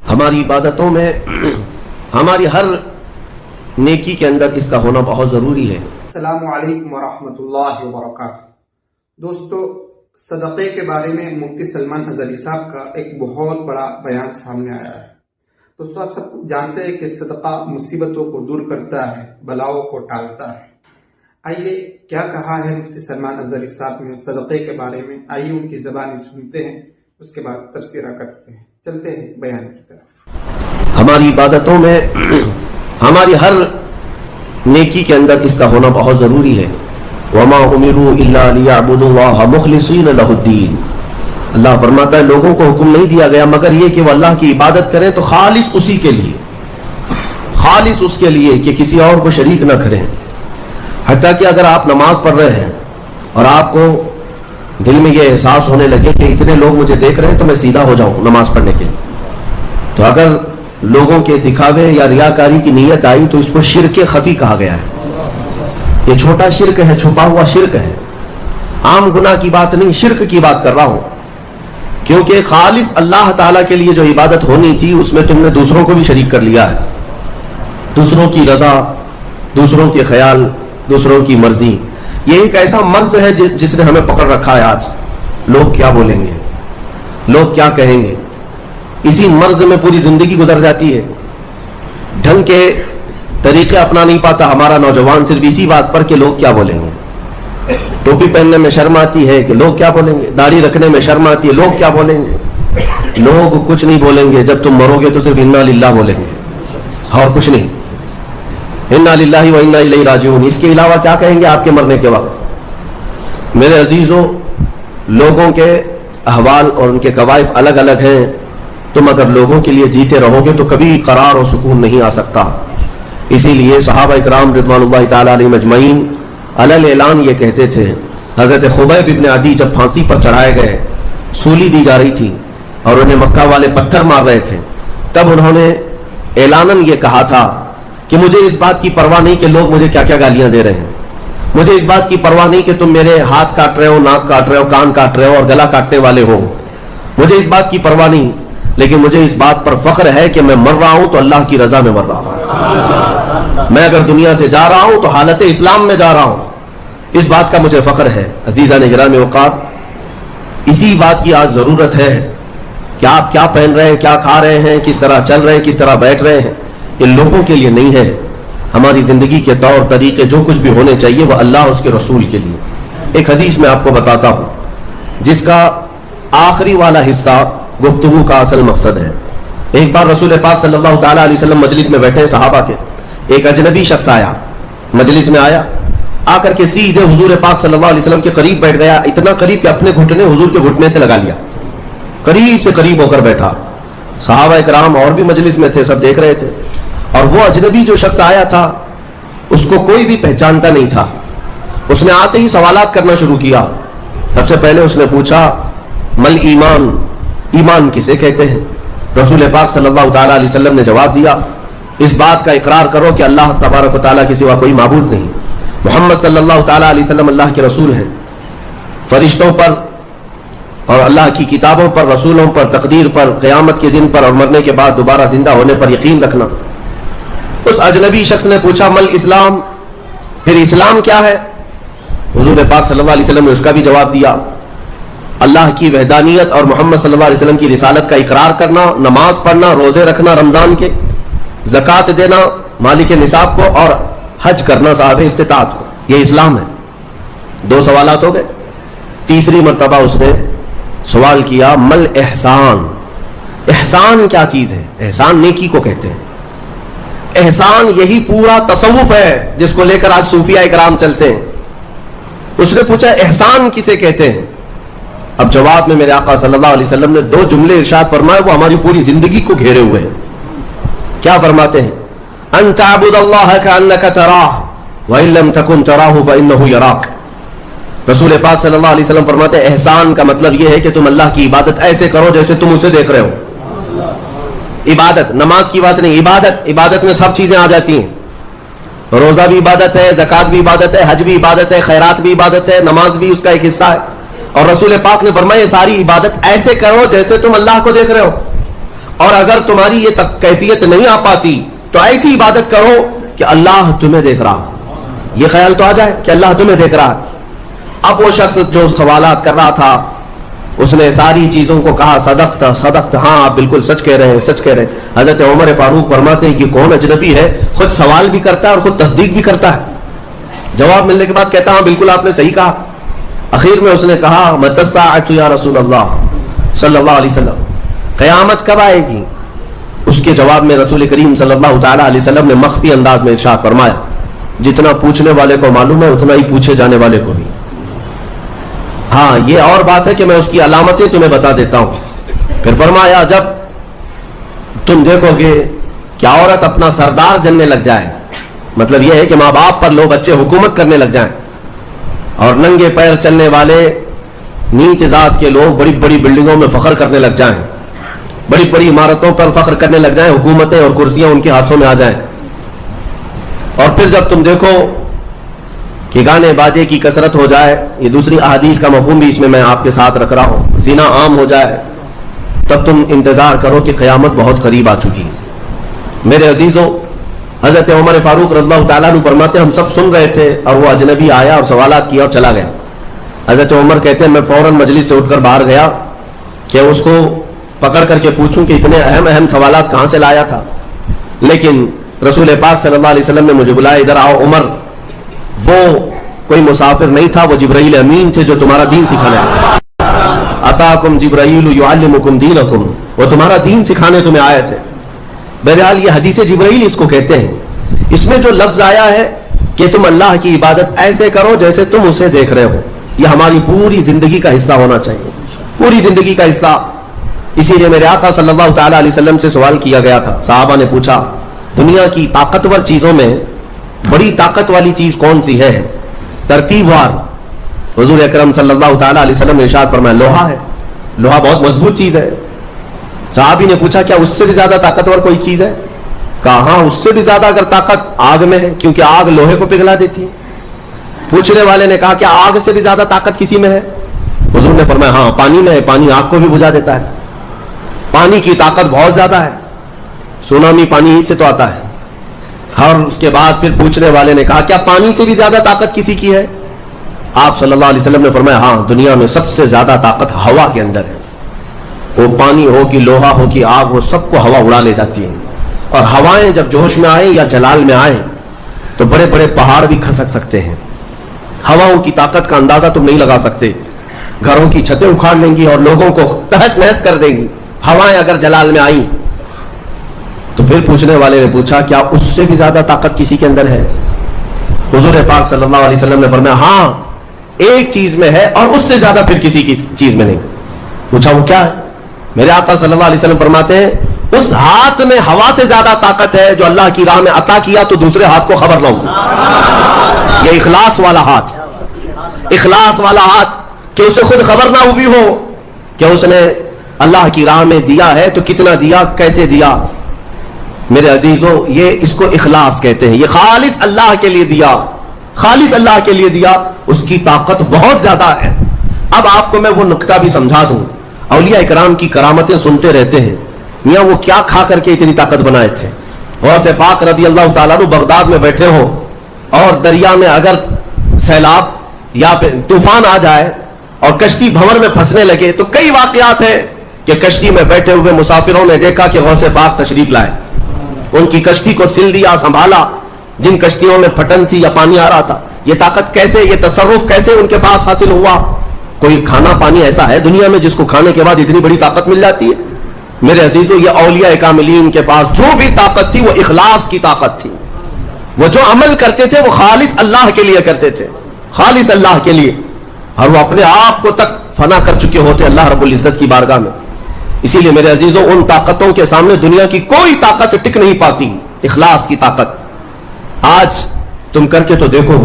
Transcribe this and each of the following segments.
ہماری عبادتوں میں ہماری ہر نیکی کے اندر اس کا ہونا بہت ضروری ہے۔ السلام علیکم ورحمۃ اللہ وبرکاتہ۔ دوستو، صدقے کے بارے میں مفتی سلمان ازلی صاحب کا ایک بہت بڑا بیان سامنے آیا ہے۔ دوستو، آپ سب جانتے ہیں کہ صدقہ مصیبتوں کو دور کرتا ہے، بلاؤں کو ٹالتا ہے۔ آئیے کیا کہا ہے مفتی سلمان ازلی صاحب نے صدقے کے بارے میں، آئیے ان کی زبانی سنتے ہیں، اس کے بعد تبصرہ کرتے ہیں۔ چلتے ہیں بیان کی طرف۔ ہماری عبادتوں میں ہماری ہر نیکی کے اندر اس کا ہونا بہت ضروری ہے۔ وَمَا أُمِرُوا إِلَّا لِيَعْبُدُوا اللَّهَ مُخْلِصِينَ لَهُ الدِّينَ۔ اللہ فرماتا ہے لوگوں کو حکم نہیں دیا گیا مگر یہ کہ وہ اللہ کی عبادت کریں تو خالص اسی کے لیے، خالص اس کے لیے کہ کسی اور کو شریک نہ کریں۔ حتیٰ کہ اگر آپ نماز پڑھ رہے ہیں اور آپ کو دل میں یہ احساس ہونے لگے کہ اتنے لوگ مجھے دیکھ رہے ہیں تو میں سیدھا ہو جاؤں نماز پڑھنے کے لیے، تو اگر لوگوں کے دکھاوے یا ریاکاری کی نیت آئی تو اس کو شرک خفی کہا گیا ہے۔ یہ چھوٹا شرک ہے، چھپا ہوا شرک ہے، عام گناہ کی بات نہیں، شرک کی بات کر رہا ہوں، کیونکہ خالص اللہ تعالیٰ کے لیے جو عبادت ہونی تھی اس میں تم نے دوسروں کو بھی شریک کر لیا ہے۔ دوسروں کی رضا، دوسروں کے خیال، دوسروں کی مرضی، یہ ایک ایسا مرض ہے جس نے ہمیں پکڑ رکھا ہے۔ آج لوگ کیا بولیں گے، لوگ کیا کہیں گے، اسی مرض میں پوری زندگی گزر جاتی ہے۔ ڈھنگ کے طریقے اپنا نہیں پاتا ہمارا نوجوان، صرف اسی بات پر کہ لوگ کیا بولیں گے۔ ٹوپی پہننے میں شرم آتی ہے کہ لوگ کیا بولیں گے، داڑھی رکھنے میں شرم آتی ہے لوگ کیا بولیں گے۔ لوگ کچھ نہیں بولیں گے، جب تم مرو گے تو صرف انا للہ بولیں گے اور کچھ نہیں، انا للہ و انا الیہ راجعون۔ اس کے علاوہ کیا کہیں گے آپ کے مرنے کے وقت؟ میرے عزیزوں، لوگوں کے احوال اور ان کے کوائف الگ الگ ہیں۔ تم اگر لوگوں کے لیے جیتے رہو گے تو کبھی قرار اور سکون نہیں آ سکتا۔ اسی لیے صحابہ اکرام رضوان اللہ تعالیٰ علیہم اجمعین علی اعلان یہ کہتے تھے۔ حضرت خبیب ابن عدی جب پھانسی پر چڑھائے گئے، سولی دی جا رہی تھی اور انہیں مکہ والے پتھر مار رہے تھے، تب انہوں نے اعلاناً یہ کہا تھا کہ مجھے اس بات کی پرواہ نہیں کہ لوگ مجھے کیا کیا گالیاں دے رہے ہیں، مجھے اس بات کی پرواہ نہیں کہ تم میرے ہاتھ کاٹ رہے ہو، ناک کاٹ رہے ہو، کان کاٹ رہے ہو اور گلا کاٹنے والے ہو، مجھے اس بات کی پرواہ نہیں، لیکن مجھے اس بات پر فخر ہے کہ میں مر رہا ہوں تو اللہ کی رضا میں مر رہا ہوں۔ میں اگر دنیا سے جا رہا ہوں تو حالت اسلام میں جا رہا ہوں، اس بات کا مجھے فخر ہے۔ عزیزان گرامی اوقات، اسی بات کی آج ضرورت ہے کہ آپ کیا پہن رہے ہیں، کیا کھا رہے ہیں، کس طرح چل رہے ہیں، کس طرح بیٹھ رہے ہیں، یہ لوگوں کے لیے نہیں ہے۔ ہماری زندگی کے طور طریقے جو کچھ بھی ہونے چاہیے وہ اللہ اور اس کے رسول کے لیے۔ ایک حدیث میں آپ کو بتاتا ہوں جس کا آخری والا حصہ گفتگو کا اصل مقصد ہے۔ ایک بار رسول پاک صلی اللہ تعالیٰ علیہ وسلم مجلس میں بیٹھے صحابہ کے، ایک اجنبی شخص آیا، مجلس میں آیا، آ کر کے سیدھے حضور پاک صلی اللہ علیہ وسلم کے قریب بیٹھ گیا، اتنا قریب کہ اپنے گھٹنے حضور کے گھٹنے سے لگا لیا، قریب سے قریب ہو کر بیٹھا۔ صحابہ اکرام اور بھی مجلس میں تھے، سب دیکھ رہے تھے، اور وہ اجنبی جو شخص آیا تھا اس کو کوئی بھی پہچانتا نہیں تھا۔ اس نے آتے ہی سوالات کرنا شروع کیا۔ سب سے پہلے اس نے پوچھا مل ایمان، ایمان کسے کہتے ہیں؟ رسول پاک صلی اللہ تعالیٰ علیہ وسلم نے جواب دیا، اس بات کا اقرار کرو کہ اللہ تبارک و تعالیٰ کے سوا کوئی معبود نہیں، محمد صلی اللہ تعالیٰ علیہ وسلم اللہ کے رسول ہیں، فرشتوں پر اور اللہ کی کتابوں پر، رسولوں پر، تقدیر پر، قیامت کے دن پر اور مرنے کے بعد دوبارہ زندہ ہونے پر یقین رکھنا۔ اس اجنبی شخص نے پوچھا مل اسلام، پھر اسلام کیا ہے؟ حضور پاک صلی اللہ علیہ وسلم نے اس کا بھی جواب دیا، اللہ کی وحدانیت اور محمد صلی اللہ علیہ وسلم کی رسالت کا اقرار کرنا، نماز پڑھنا، روزے رکھنا رمضان کے، زکوٰۃ دینا مالک نصاب کو، اور حج کرنا صاحب استطاعت کو، یہ اسلام ہے۔ دو سوالات ہو گئے۔ تیسری مرتبہ اس نے سوال کیا مل احسان، احسان کیا چیز ہے؟ احسان نیکی کو کہتے ہیں۔ احسان یہی پورا تصوف ہے جس کو لے کر آج صوفیہ اکرام چلتے ہیں۔ اس نے پوچھا احسان کسے کہتے ہیں؟ اب جواب میں میرے آقا صلی اللہ علیہ وسلم نے دو جملے ارشاد فرمائے، وہ ہماری پوری زندگی کو گھیرے ہوئے ہیں۔ کیا فرماتے ہیں؟ ان تعبد اللہ کانک تراہ وان لم تکن تراہ فانہ یراک۔ رسول پاک صلی اللہ علیہ وسلم فرماتے ہیں احسان کا مطلب یہ ہے کہ تم اللہ کی عبادت ایسے کرو جیسے تم اسے دیکھ رہے ہو۔ عبادت، نماز کی بات نہیں، عبادت میں سب چیزیں آ جاتی ہیں۔ روزہ بھی عبادت ہے، زکوٰۃ بھی عبادت ہے، حج بھی عبادت ہے، خیرات بھی عبادت ہے، نماز بھی اس کا ایک حصہ ہے۔ اور رسول پاک نے فرمایا یہ ساری عبادت ایسے کرو جیسے تم اللہ کو دیکھ رہے ہو۔ اور اگر تمہاری یہ کیفیت نہیں آ پاتی تو ایسی عبادت کرو کہ اللہ تمہیں دیکھ رہا. یہ خیال تو آ جائے کہ اللہ تمہیں دیکھ رہا. اب وہ شخص جو سوالات کر رہا تھا اس نے ساری چیزوں کو کہا صدقت صدقت، ہاں آپ بالکل سچ کہہ رہے ہیں سچ کہہ رہے ہیں. حضرت عمر فاروق فرماتے ہیں کہ کون اجنبی ہے، خود سوال بھی کرتا ہے اور خود تصدیق بھی کرتا ہے. جواب ملنے کے بعد کہتا ہاں بالکل آپ نے صحیح کہا. اخیر میں اس نے کہا متی الساعۃ یا رسول اللہ صلی اللہ علیہ وسلم، قیامت کب آئے گی؟ اس کے جواب میں رسول کریم صلی اللہ تعالی علیہ وسلم نے مخفی انداز میں ارشاد فرمایا جتنا پوچھنے والے کو معلوم ہے اتنا ہی پوچھے جانے والے کو بھی. ہاں یہ اور بات ہے کہ میں اس کی علامتیں تمہیں بتا دیتا ہوں. پھر فرمایا جب تم دیکھو گے کہ عورت اپنا سردار جننے لگ جائے، مطلب یہ ہے کہ ماں باپ پر لو بچے حکومت کرنے لگ جائیں، اور ننگے پیر چلنے والے نیچ ذات کے لوگ بڑی بڑی بلڈنگوں میں فخر کرنے لگ جائیں، بڑی بڑی عمارتوں پر فخر کرنے لگ جائیں، حکومتیں اور کرسیاں ان کے ہاتھوں میں آ جائیں. اور پھر جب تم دیکھو کہ گانے باجے کی کثرت ہو جائے، یہ دوسری احادیث کا مفہوم بھی اس میں آپ کے ساتھ رکھ رہا ہوں، زنا عام ہو جائے، تب تم انتظار کرو کہ قیامت بہت قریب آ چکی. میرے عزیزوں، حضرت عمر فاروق رضی اللہ تعالیٰ عنہ فرماتے ہم سب سن رہے تھے اور وہ اجنبی آیا اور سوالات کیا اور چلا گیا. حضرت عمر کہتے ہیں میں فوراً مجلس سے اٹھ کر باہر گیا کہ اس کو پکڑ کر کے پوچھوں کہ اتنے اہم سوالات کہاں سے لایا تھا. لیکن رسول پاک صلی اللہ علیہ وسلم نے مجھے بلایا، ادھر آؤ عمر. وہ کوئی مسافر نہیں تھا، وہ جبرائیل امین تھے جو تمہارا دین سکھانے آئے. اتاکم جبرائیل یعلمکم دینکم، وہ تمہارا دین سکھانے تمہیں آئے تھے. بہرحال یہ حدیث جبرائیل اس کو کہتے ہیں. اس میں جو لفظ آیا ہے کہ تم اللہ کی عبادت ایسے کرو جیسے تم اسے دیکھ رہے ہو، یہ ہماری پوری زندگی کا حصہ ہونا چاہیے، پوری زندگی کا حصہ. اسی لیے میرے آقا صلی اللہ تعالی علیہ وسلم سے سوال کیا گیا تھا. صحابہ نے پوچھا دنیا کی طاقتور چیزوں میں بڑی طاقت والی چیز کون سی ہے؟ ترتیب وار حضور اکرم صلی اللہ تعالی علیہ وسلم نے ارشاد فرمایا لوہا ہے. لوہا بہت مضبوط چیز ہے. صحابی نے پوچھا کیا اس سے بھی زیادہ طاقتور کوئی چیز ہے؟ کہا ہاں اس سے بھی زیادہ اگر طاقت آگ میں ہے، کیونکہ آگ لوہے کو پگھلا دیتی ہے. پوچھنے والے نے کہا کیا آگ سے بھی زیادہ طاقت کسی میں ہے؟ حضور نے فرمایا ہاں پانی میں ہے، پانی آگ کو بھی بجھا دیتا ہے. پانی کی طاقت بہت زیادہ ہے، سونامی پانی ہی سے تو آتا ہے. اور اس کے بعد پھر پوچھنے والے نے کہا کیا پانی سے بھی زیادہ طاقت کسی کی ہے؟ آپ صلی اللہ علیہ وسلم نے فرمایا ہاں دنیا میں سب سے زیادہ طاقت ہوا کے اندر ہے. وہ پانی ہو کہ لوہا ہو کہ آگ ہو، سب کو ہوا اڑا لے جاتی ہے. اور ہوائیں جب جوش میں آئیں یا جلال میں آئیں تو بڑے بڑے پہاڑ بھی کھسک سکتے ہیں. ہواؤں کی طاقت کا اندازہ تم نہیں لگا سکتے. گھروں کی چھتیں اکھاڑ لیں گی اور لوگوں کو تہس نہس کر دیں گی ہوائیں اگر جلال میں آئیں. تو پھر پوچھنے والے نے پوچھا کیا اس سے بھی زیادہ طاقت کسی کے اندر ہے؟ حضور پاک صلی اللہ علیہ وسلم نے فرمایا ہاں ایک چیز میں ہے اور اس سے زیادہ پھر کسی کی چیز میں نہیں. پوچھا وہ کیا ہے؟ میرے آقا صلی اللہ علیہ وسلم فرماتے ہیں اس ہاتھ میں ہوا سے زیادہ طاقت ہے جو اللہ کی راہ میں عطا کیا تو دوسرے ہاتھ کو خبر نہ ہو. یہ اخلاص والا ہاتھ، اخلاص والا ہاتھ کہ اسے خود خبر نہ ہوئی ہو کہ اس نے اللہ کی راہ میں دیا ہے تو کتنا دیا، کیسے دیا. میرے عزیزوں یہ اس کو اخلاص کہتے ہیں. یہ خالص اللہ کے لیے دیا، خالص اللہ کے لیے دیا، اس کی طاقت بہت زیادہ ہے. اب آپ کو میں وہ نکتہ بھی سمجھا دوں. اولیاء اکرام کی کرامتیں سنتے رہتے ہیں، میاں وہ کیا کھا کر کے اتنی طاقت بنائے تھے. غوث پاک رضی اللہ تعالیٰ عنہ بغداد میں بیٹھے ہو اور دریا میں اگر سیلاب یا طوفان آ جائے اور کشتی بھنور میں پھنسنے لگے تو کئی واقعات ہیں کہ کشتی میں بیٹھے ہوئے مسافروں نے دیکھا کہ غوث پاک تشریف لائے، ان کی کشتی کو سل دیا، سنبھالا. جن کشتیوں میں پھٹن تھی یا پانی آ رہا تھا، یہ طاقت کیسے، یہ تصرف کیسے ان کے پاس حاصل ہوا؟ کوئی کھانا پانی ایسا ہے دنیا میں جس کو کھانے کے بعد اتنی بڑی طاقت مل جاتی ہے؟ میرے عزیزوں یہ اولیاء کاملین کے پاس جو بھی طاقت تھی وہ اخلاص کی طاقت تھی. وہ جو عمل کرتے تھے وہ خالص اللہ کے لیے کرتے تھے، خالص اللہ کے لیے. اور وہ اپنے آپ کو تک فنا کر چکے ہوتے اللہ رب العزت کی بارگاہ میں. اسی لیے میرے عزیزوں ان طاقتوں کے سامنے دنیا کی کوئی طاقت ٹک نہیں پاتی. اخلاص کی طاقت. آج تم کر کے تو دیکھو،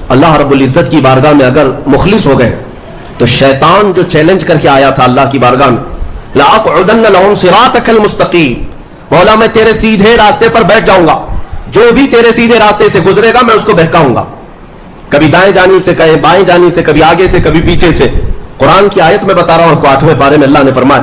اللہ رب العزت کی بارگاہ میں اگر مخلص ہو گئے تو شیطان جو چیلنج کر کے آیا تھا اللہ کی بارگاہ میں، لَأَقْعُدَنَّ لَهُمْ صِرَاطَكَ الْمُسْتَقِيمَ، مولا میں تیرے سیدھے راستے پر بیٹھ جاؤں گا، جو بھی تیرے سیدھے راستے سے گزرے گا میں اس کو بہکاؤں گا. کبھی دائیں جانب سے، کہیں بائیں جانب سے، کبھی آگے سے، کبھی پیچھے سے. قرآن کی آیت میں بتا رہا ہوں آپ کو، 8ویں پارے میں اللہ نے فرمایا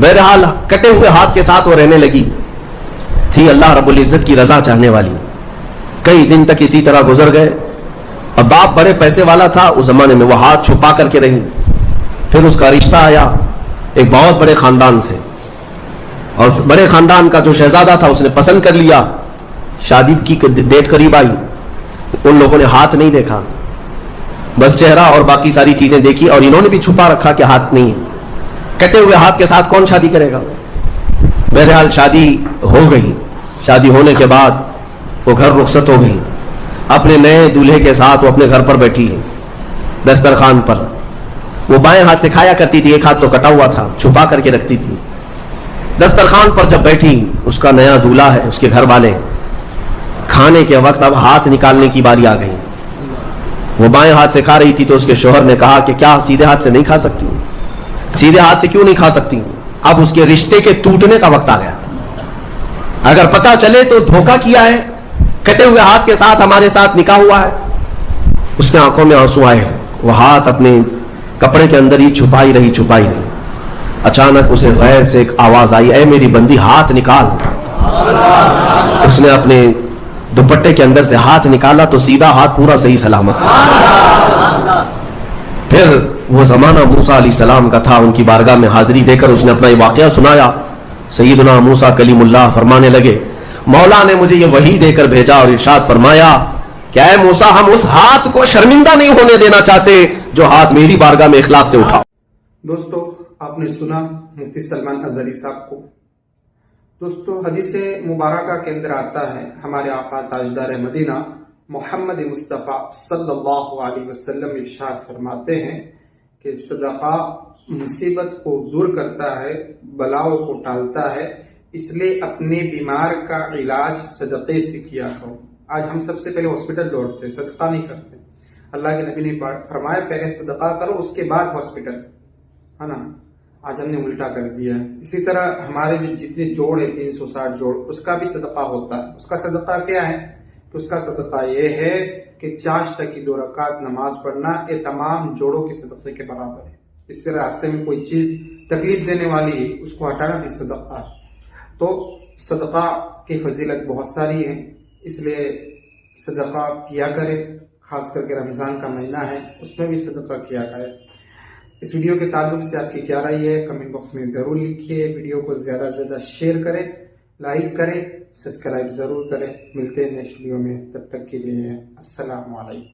بہرحال کٹے ہوئے ہاتھ کے ساتھ وہ رہنے لگی. تھی اللہ رب العزت کی رضا چاہنے والی. کئی دن تک اسی طرح گزر گئے. اب باپ بڑے پیسے والا تھا اس زمانے میں, وہ ہاتھ چھپا کر کے رہی. پھر اس کا رشتہ آیا ایک بہت بڑے خاندان سے, اور بڑے خاندان کا جو شہزادہ تھا اس نے پسند کر لیا. شادی کی ڈیٹ قریب آئی, ان لوگوں نے ہاتھ نہیں دیکھا, بس چہرہ اور باقی ساری چیزیں دیکھی, اور انہوں نے بھی چھپا رکھا کہ ہاتھ نہیں ہے. کٹے ہوئے ہاتھ کے ساتھ کون شادی کرے گا؟ بہرحال شادی ہو گئی. شادی ہونے کے بعد وہ گھر رخصت ہو گئی. اپنے نئے دولہے کے ساتھ وہ اپنے گھر پر بیٹھی ہے دسترخوان پر. وہ بائیں ہاتھ سے کھایا کرتی تھی, ایک ہاتھ تو کٹا ہوا تھا, چھپا کر کے رکھتی تھی. دسترخوان پر جب بیٹھی, اس کا نیا دولہا ہے, اس کے گھر والے, کھانے کے وقت اب ہاتھ نکالنے کی باری آ گئی. وہ بائیں ہاتھ سے کھا رہی تھی تو اس کے شوہر نے کہا کہ کیا سیدھے ہاتھ سے نہیں کھا سکتی؟ سیدھے ہاتھ سے کیوں نہیں کھا سکتی؟ اب اس کے رشتے کے ٹوٹنے کا وقت آ گیا تھا. اگر پتا چلے تو دھوکہ کیا ہے, کٹے ہوئے ہاتھ کے ساتھ ہمارے ساتھ نکاح ہوا ہے. اس کے آنکھوں میں آنسو آئے. وہ ہاتھ اپنے کپڑے کے اندر ہی چھپائی رہی. اچانک اسے غیب سے ایک آواز آئی, اے میری بندی ہاتھ نکال. اس نے اپنے دوپٹے کے اندر سے ہاتھ نکالا تو سیدھا ہاتھ پورا صحیح سلامت تھا. پھر وہ زمانہ موسیٰ علیہ السلام کا تھا. ان کی بارگاہ میں حاضری دے کر اس نے اپنا یہ واقعہ سنایا. سیدنا موسیٰ کلیم اللہ فرمانے لگے, مولا نے مجھے یہ وحی دے کر بھیجا اور ارشاد فرمایا کہ اے موسیٰ, ہم اس ہاتھ کو شرمندہ نہیں ہونے دینا چاہتے جو ہاتھ میری بارگاہ میں اخلاص سے اٹھا. دوستو, آپ نے سنا مفتی سلمان ازہری صاحب کو. دوستو, حدیث مبارکہ کے اندر آتا ہے, ہمارے آقا تاجدار مدینہ محمد مصطفیٰ صلی اللہ علیہ وسلم ارشاد فرماتے ہیں کہ صدقہ مصیبت کو دور کرتا ہے, بلاؤں کو ٹالتا ہے, اس لیے اپنے بیمار کا علاج صدقے سے کیا کرو. آج ہم سب سے پہلے ہاسپٹل دوڑتے ہیں, صدقہ نہیں کرتے. اللہ کے نبی نے فرمایا پہلے صدقہ کرو اس کے بعد ہاسپٹل, ہے نا. آج ہم نے الٹا کر دیا ہے. اسی طرح ہمارے جو جتنے جوڑ ہیں 360 جوڑ, اس کا بھی صدقہ ہوتا ہے. اس کا صدقہ کیا ہے؟ تو اس کا صدقہ یہ ہے کہ چاشت کی 2 رکعت نماز پڑھنا, یہ تمام جوڑوں کے صدقے کے برابر ہے. اس طرح راستے میں کوئی چیز تکلیف دینے والی ہے, اس کو ہٹانا بھی صدقہ ہے. تو صدقہ کی فضیلت بہت ساری ہے, اس لیے صدقہ کیا کرے. خاص کر کے رمضان کا مہینہ ہے, اس میں بھی صدقہ کیا کرے. اس ویڈیو کے تعلق سے آپ کی کیا رائے ہے کمنٹ باکس میں ضرور لکھیے. ویڈیو کو زیادہ سے زیادہ شیئر کریں, لائک کریں, سبسکرائب ضرور کریں. ملتے ہیں نیکسٹ ویڈیو میں, تب تک کے لیے السلام علیکم.